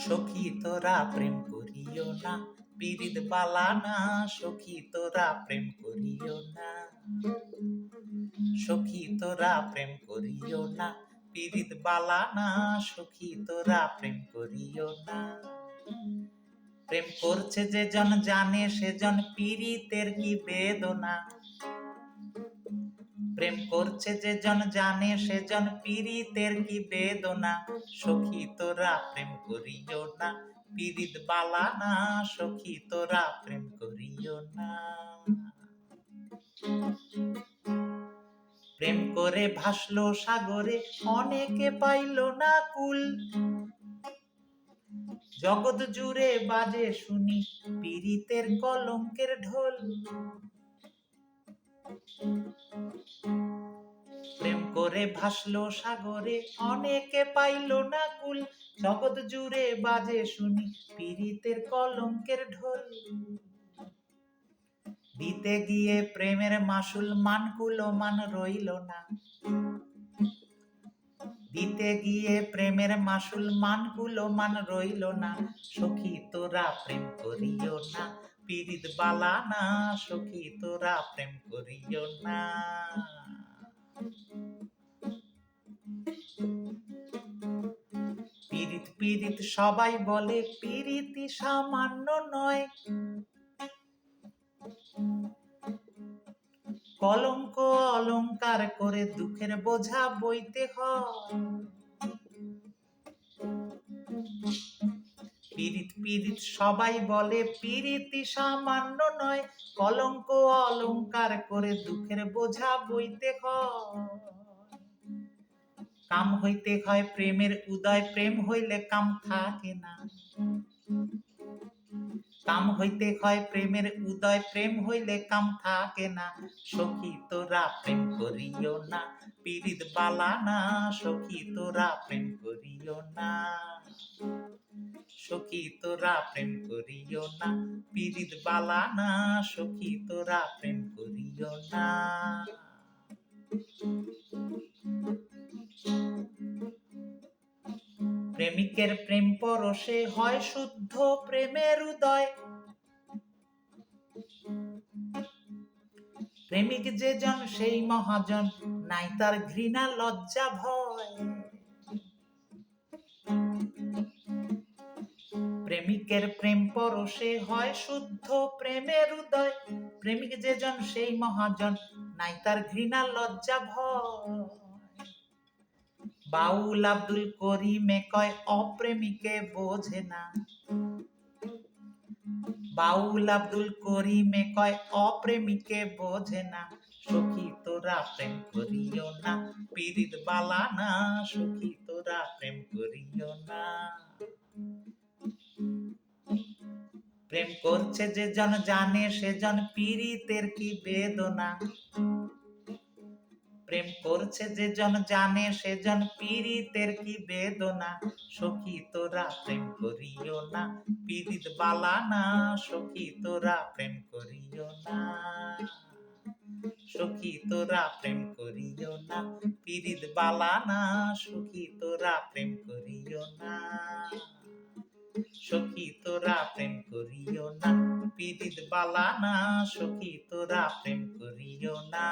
সখী তোরা প্রেম করিও না, পীড়িত বালা না। সখী তোরা প্রেম করিও না, সখী তোরা প্রেম করিও না, পীড়িত বালা না। সখী তোরা প্রেম করিও না। প্রেম করছে যে জন জানে সেজন পীড়িতের কি বেদনা। প্রেম করছে যে জন জানে সেজন পীড়িতের কি বেদনা। সখী তোরা প্রেম করিও না, পীড়িত বালা না। সখী তোরা প্রেম করিও না। প্রেম করে ভাসলো সাগরে, অনেকে পাইল না কুল। জগৎ জুড়ে বাজে শুনি পীড়িতের কলঙ্কের ঢোল। প্রেম করে ভাসলো সাগরে, অনেকে পাইল না কুল। জগৎ জুড়ে বাজে শুনি পীড়িতের কলঙ্কের ঢোল। দিতে গিয়ে প্রেমের মাসুল মান রইল না। দিতে গিয়ে প্রেমের মাসুল মান রইল না। সখী তোরা প্রেম করিও না, পীড়িত বালা না। সখী তোরা প্রেম করিও না। পীড়িত পীড়িত সবাই বলে, পীড়িতি সামান্য নয়। কলঙ্ক অলংকার করে দুঃখের বোঝা বইতে হয়। পীড়িত পীড়িত সবাই বলে, পীড়িতি সামান্য নয়। কলঙ্ক অলংকার করে দুঃখের বোঝা বইতে হয়। কাম হইতে হয় প্রেমের উদয়, প্রেম হইলে কাম থাকে না। কাম হইতে হয় প্রেমের উদয়, প্রেম হইলে কাম থাকে না। সখী তোরা প্রেম করিও না, পীড়িত বালা না। সখী তোরা প্রেম করিও না, সখী তোরা প্রেম করিও না, পীড়িত বালা না। সখী তোরা প্রেম করিও না। প্রেমিকের প্রেম পরশে হয় শুদ্ধ প্রেমের উদয়। প্রেমিক যে জন সেই মহাজন, নাই তার ঘৃণা লজ্জা ভয়। প্রেমিকের প্রেম পরশে হয় শুদ্ধ প্রেমের উদয়। প্রেমিক যে জন সেই মহাজন, নাই তার ঘৃণা লজ্জা ভয়। বাউল আব্দুল করিমে কয়, অপ্রেমিকে বোঝে না। বাউল আব্দুল করিমে কয়, অপ্রেমিকে বোঝে না। সখী তোরা প্রেম করিও না, পীড়িত বালা না। সখী তোরা প্রেম করিও না। প্রেম করছে যে জন জানে সেজন পীড়িতের কি বেদনা। প্রেম করছে যে জন জানে সেজন পীড়িতের কি বেদনা। সখী তোরা প্রেম করিও না, পীড়িত বালা না। সখী তোরা প্রেম করিও না, সখী তোরা প্রেম করিও না, পীড়িত বালা না। সখী তোরা প্রেম করিও না, সখী তোরা প্রেম করিও না, পীড়িত বালা না। সখী তোরা প্রেম করিও না।